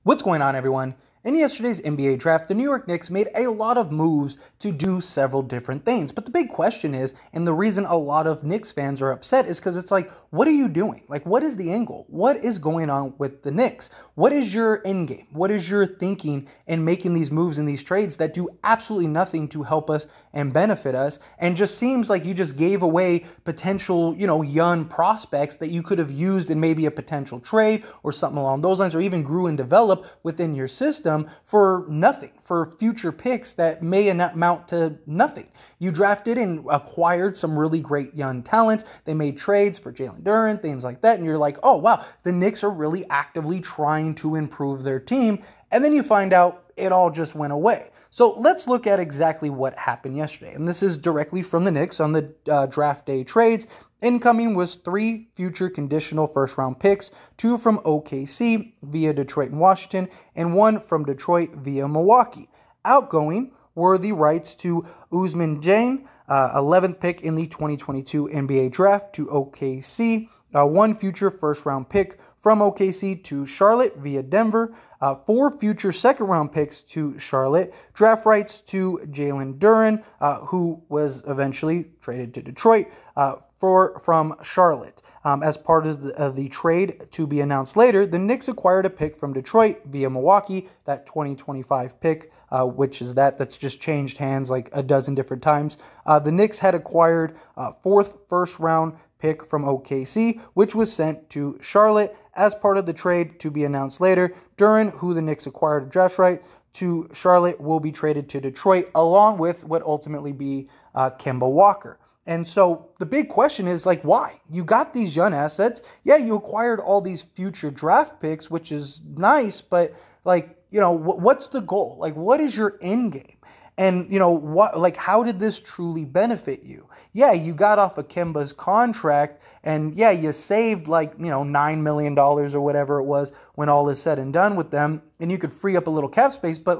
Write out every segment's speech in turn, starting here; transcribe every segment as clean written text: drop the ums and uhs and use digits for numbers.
What's going on, everyone? In yesterday's NBA draft, the New York Knicks made a lot of moves to do several different things. But the big question is, and the reason a lot of Knicks fans are upset is because it's like, what are you doing? Like, what is the end goal? What is going on with the Knicks? What is your end game? What is your thinking in making these moves and these trades that do absolutely nothing to help us and benefit us? And just seems like you just gave away potential, young prospects that you could have used in maybe a potential trade or something along those lines, or even grew and developed within your system for nothing, for future picks that may amount to nothing. You drafted and acquired some really great young talent. They made trades for Jalen Duren, things like that. And you're like, oh, wow, the Knicks are really actively trying to improve their team. And then you find out it all just went away. So let's look at exactly what happened yesterday. And this is directly from the Knicks on the draft day trades. Incoming was 3 future conditional first-round picks, 2 from OKC via Detroit and Washington, and 1 from Detroit via Milwaukee. Outgoing were the rights to Ousmane Dieng, 11th pick in the 2022 NBA draft to OKC, 1 future first-round pick from OKC to Charlotte via Denver, 4 future second-round picks to Charlotte, draft rights to Jalen Duren, who was eventually traded to Detroit, from Charlotte. As part of the trade to be announced later, the Knicks acquired a pick from Detroit via Milwaukee, that 2025 pick, which is that's just changed hands like a dozen different times. The Knicks had acquired 4th first-round pick from OKC, which was sent to Charlotte as part of the trade to be announced later. Duren, who the Knicks acquired a draft right to Charlotte, will be traded to Detroit, along with what ultimately be Kemba Walker. And so the big question is, like, why? You got these young assets. Yeah, you acquired all these future draft picks, which is nice, but, like, what's the goal? Like, what is your end game? And, how did this truly benefit you? Yeah, you got off of Kemba's contract, and yeah, you saved $9 million or whatever it was when all is said and done with them, and you could free up a little cap space, but,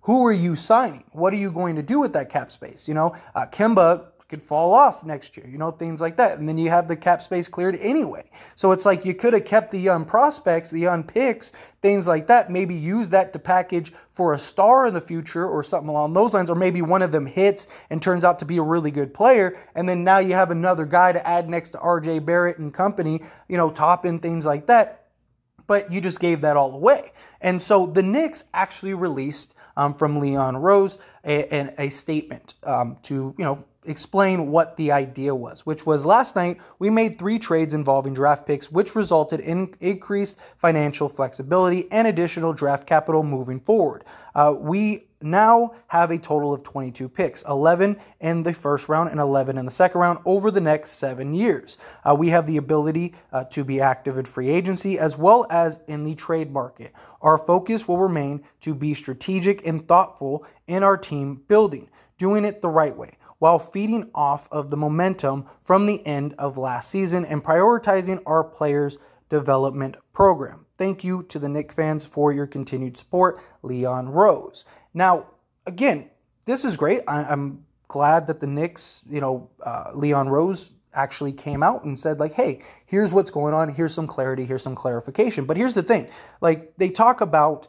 who are you signing? What are you going to do with that cap space? Kemba could fall off next year, things like that. And then you have the cap space cleared anyway. So it's like you could have kept the young prospects, the young picks, things like that, maybe use that to package for a star in the future or something along those lines, or maybe one of them hits and turns out to be a really good player. And then now you have another guy to add next to RJ Barrett and company, top end, things like that. But you just gave that all away. And so the Knicks actually released from Leon Rose a statement to, explain what the idea was, which was last night we made 3 trades involving draft picks, which resulted in increased financial flexibility and additional draft capital moving forward. We now have a total of 22 picks, 11 in the first round and 11 in the second round over the next 7 years. We have the ability to be active in free agency as well as in the trade market. Our focus will remain to be strategic and thoughtful in our team building, doing it the right way, while feeding off of the momentum from the end of last season and prioritizing our players' development program. Thank you to the Knicks fans for your continued support, Leon Rose. Now, again, this is great. I'm glad that the Knicks, Leon Rose actually came out and said, hey, here's what's going on. Here's some clarity. Here's some clarification. But here's the thing. They talk about,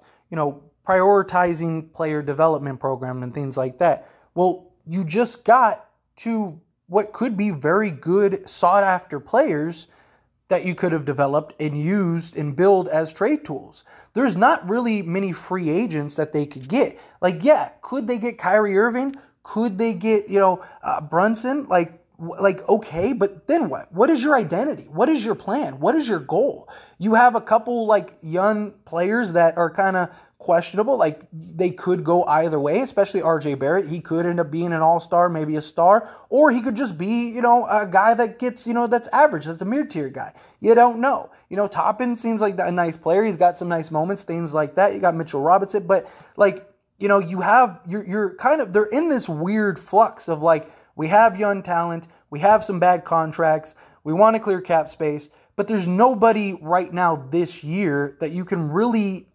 prioritizing player development program and things like that. Well, you just got to what could be very good, sought-after players that you could have developed and used and build as trade tools. There's not really many free agents that they could get. Could they get Kyrie Irving? Could they get, Brunson? Okay, but then what? What is your identity? What is your plan? What is your goal? You have a couple, young players that are kind of questionable. They could go either way, especially RJ Barrett. He could end up being an all-star, maybe a star, or he could just be, a guy that gets, that's average. That's a mid-tier guy. You don't know. Toppin seems like a nice player. He's got some nice moments, things like that. You got Mitchell Robinson, but you're kind of, they're in this weird flux of we have young talent, we have some bad contracts, we want to clear cap space, but there's nobody right now this year that you can really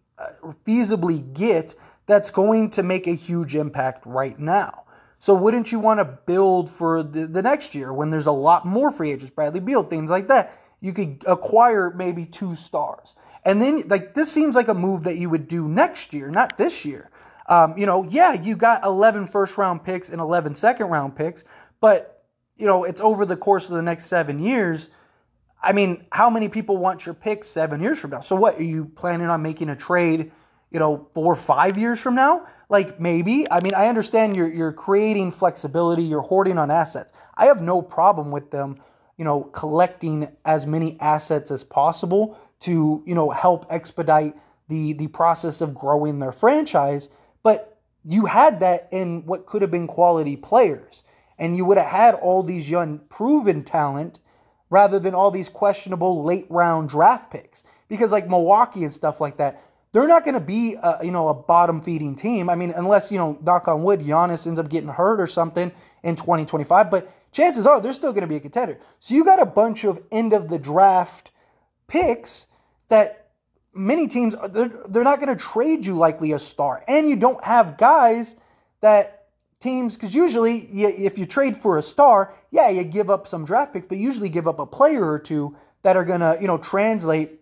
feasibly get that's going to make a huge impact right now. So wouldn't you want to build for the next year when there's a lot more free agents, Bradley Beal, things like that? You could acquire maybe 2 stars. And then, like, this seems like a move that you would do next year, not this year. Yeah, you got 11 first-round picks and 11 second-round picks, but, it's over the course of the next 7 years. I mean, how many people want your picks 7 years from now? So what, are you planning on making a trade, 4 or 5 years from now? Like, maybe. I mean, I understand you're creating flexibility, you're hoarding on assets. I have no problem with them, collecting as many assets as possible to, help expedite the process of growing their franchise. But you had that in what could have been quality players. And you would have had all these young proven talent rather than all these questionable late round draft picks. Because like Milwaukee and stuff like that, they're not going to be a bottom feeding team. I mean, unless, knock on wood, Giannis ends up getting hurt or something in 2025. But chances are they're still going to be a contender. So you got a bunch of end of the draft picks that many teams, they're not going to trade you likely a star. And you don't have guys that teams, because usually if you trade for a star, yeah, you give up some draft picks, but you usually give up a player or two that are going to, translate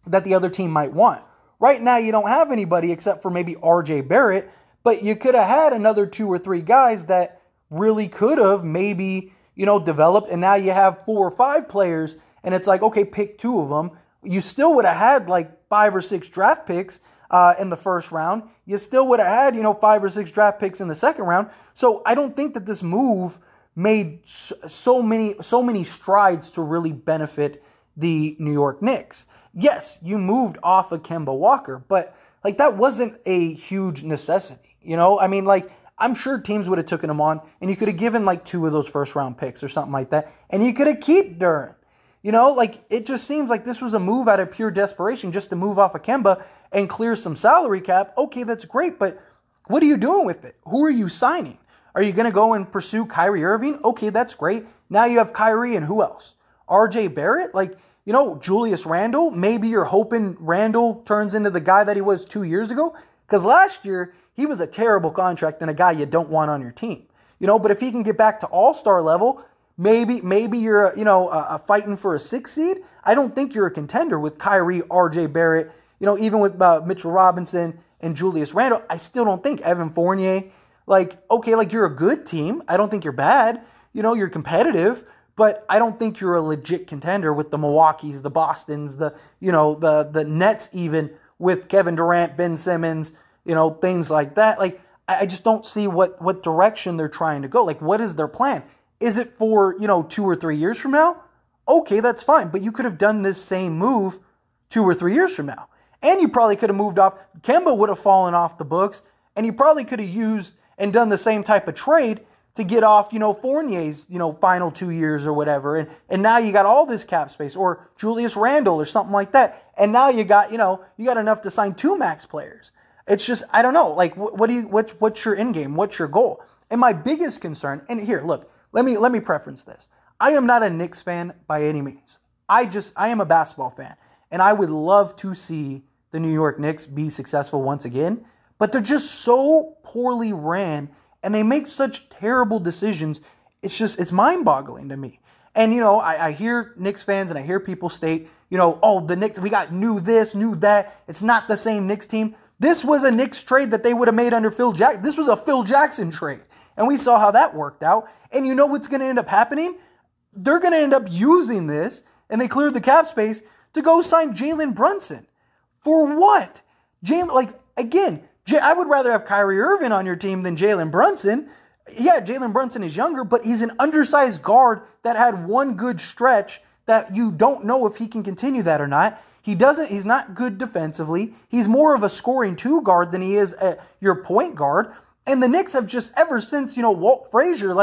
that the other team might want. Right now, you don't have anybody except for maybe R.J. Barrett, but you could have had another 2 or 3 guys that really could have maybe, developed, and now you have 4 or 5 players, and it's like, okay, pick 2 of them. You still would have had like 5 or 6 draft picks in the first round. You still would have had, 5 or 6 draft picks in the second round. So I don't think that this move made so many strides to really benefit the New York Knicks. Yes, you moved off of Kemba Walker, but like that wasn't a huge necessity. I mean, like I'm sure teams would have taken him on, and you could have given like 2 of those first round picks or something like that, and you could have kept Duren. Like it just seems like this was a move out of pure desperation just to move off of Kemba and clear some salary cap. Okay, that's great, but what are you doing with it? Who are you signing? Are you going to go and pursue Kyrie Irving? Okay, that's great. Now you have Kyrie and who else? RJ Barrett? Like, Julius Randle? Maybe you're hoping Randle turns into the guy that he was 2 years ago? Because last year, he was a terrible contract and a guy you don't want on your team. But if he can get back to all-star level, maybe you're, fighting for a 6 seed. I don't think you're a contender with Kyrie, RJ Barrett, even with Mitchell Robinson and Julius Randle. I still don't think Evan Fournier, you're a good team. I don't think you're bad. You're competitive, but I don't think you're a legit contender with the Milwaukees, the Bostons, the Nets, even with Kevin Durant, Ben Simmons, things like that. Like, I just don't see what direction they're trying to go. Like, what is their plan? Is it for, 2 or 3 years from now? Okay, that's fine. But you could have done this same move 2 or 3 years from now. And you probably could have moved off. Kemba would have fallen off the books. And you probably could have used and done the same type of trade to get off, Fournier's, final 2 years or whatever. And now you got all this cap space, or Julius Randle or something like that. And now you got, you got enough to sign 2 max players. It's just, I don't know. Like, what's your end game? What's your goal? And my biggest concern, and here, look, let me preference this. I am not a Knicks fan by any means. I am a basketball fan. And I would love to see the New York Knicks be successful once again. But they're just so poorly ran, and they make such terrible decisions. It's mind-boggling to me. And, I hear Knicks fans and I hear people state, oh, the Knicks, we got new this, new that. It's not the same Knicks team. This was a Knicks trade that they would have made under Phil Jackson. This was a Phil Jackson trade. And we saw how that worked out. And you know what's going to end up happening? They're going to end up using this, and they cleared the cap space to go sign Jalen Brunson. For what? I would rather have Kyrie Irving on your team than Jalen Brunson. Yeah, Jalen Brunson is younger, but he's an undersized guard that had one good stretch that you don't know if he can continue that or not. He's not good defensively. He's more of a scoring 2 guard than he is your point guard. And the Knicks have just, ever since, Walt Frazier,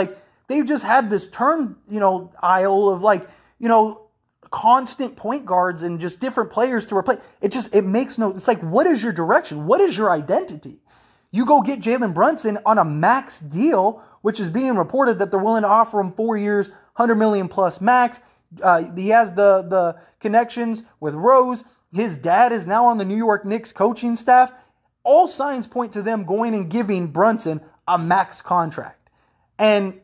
they've just had this aisle of constant point guards and just different players to replace. It makes it's like, what is your direction? What is your identity? You go get Jalen Brunson on a max deal, which is being reported that they're willing to offer him 4 years, $100 million plus max. He has the connections with Rose. His dad is now on the New York Knicks coaching staff. All signs point to them going and giving Brunson a max contract. And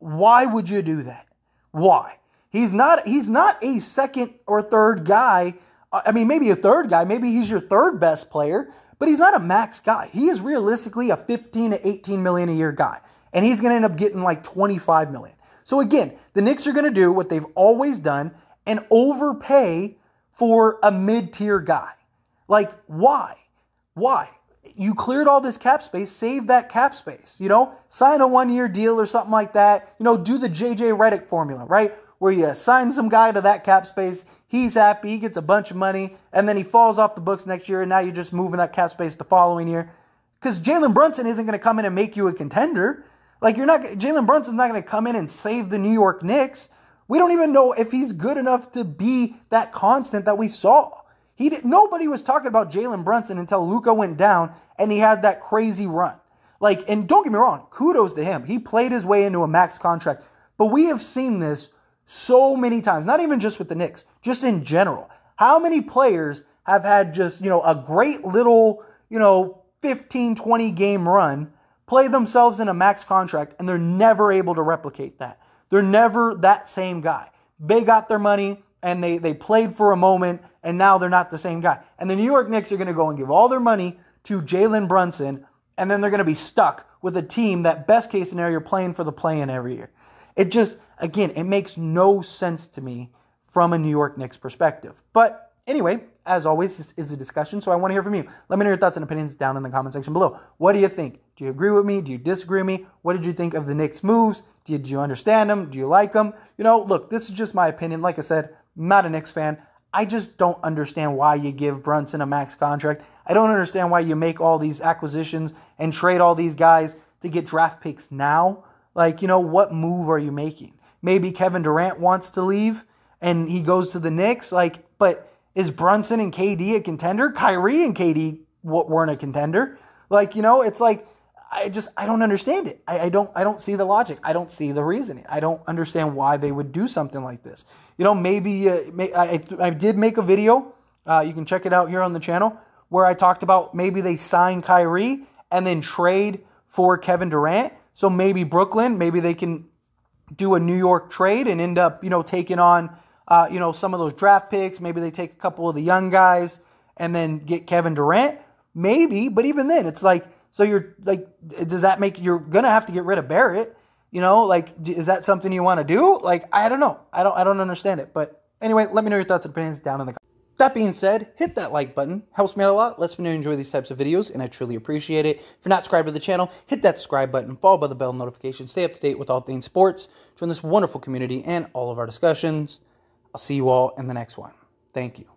why would you do that? Why? He's not a second or third guy I mean, maybe a third guy. Maybe he's your third best player, but he's not a max guy. He is realistically a 15 to 18 million a year guy, and he's going to end up getting like 25 million. So again, the Knicks are going to do what they've always done and overpay for a mid-tier guy. Like, why? Why? You cleared all this cap space, save that cap space, you know? Sign a one-year deal or something like that. You know, do the JJ Redick formula, right? Where you sign some guy to that cap space, he's happy, he gets a bunch of money, and then he falls off the books next year, and now you're just moving that cap space the following year. Because Jalen Brunson isn't going to come in and make you a contender. Like, Jalen Brunson's not going to come in and save the New York Knicks. We don't even know if he's good enough to be that constant that we saw. Nobody was talking about Jalen Brunson until Luka went down and he had that crazy run. Like, and don't get me wrong, kudos to him. He played his way into a max contract. But we have seen this so many times, not even just with the Knicks, just in general. How many players have had just, a great little, 15, 20 game run, play themselves in a max contract, and they're never able to replicate that. They're never that same guy. They got their money, and they played for a moment, and now they're not the same guy. And the New York Knicks are going to go and give all their money to Jalen Brunson, and then they're going to be stuck with a team that, best case scenario, you're playing for the play-in every year. It just, again, it makes no sense to me from a New York Knicks perspective. But anyway, as always, this is a discussion, so I want to hear from you. Let me know your thoughts and opinions down in the comment section below. What do you think? Do you agree with me? Do you disagree with me? What did you think of the Knicks' moves? Did you understand them? Do you like them? Look, this is just my opinion. Like I said, I'm not a Knicks fan. I just don't understand why you give Brunson a max contract. I don't understand why you make all these acquisitions and trade all these guys to get draft picks now. Like, what move are you making? Maybe Kevin Durant wants to leave and he goes to the Knicks. Like, but is Brunson and KD a contender? Kyrie and KD weren't a contender. Like, it's like, I don't understand it. I don't see the logic. I don't see the reasoning. I don't understand why they would do something like this. Maybe I did make a video. You can check it out here on the channel where I talked about maybe they sign Kyrie and then trade for Kevin Durant. So maybe Brooklyn, maybe they can do a New York trade and end up, taking on, some of those draft picks. Maybe they take a couple of the young guys and then get Kevin Durant. Maybe, but even then, it's like, so you're like, does that make, you're going to have to get rid of Barrett? Is that something you want to do? Like, I don't know. I don't understand it. But anyway, let me know your thoughts and opinions down in the comments. That being said, hit that like button. Helps me out a lot. Lets me know you enjoy these types of videos, and I truly appreciate it. If you're not subscribed to the channel, hit that subscribe button, followed by the bell notification. Stay up to date with all things sports. Join this wonderful community and all of our discussions. I'll see you all in the next one. Thank you.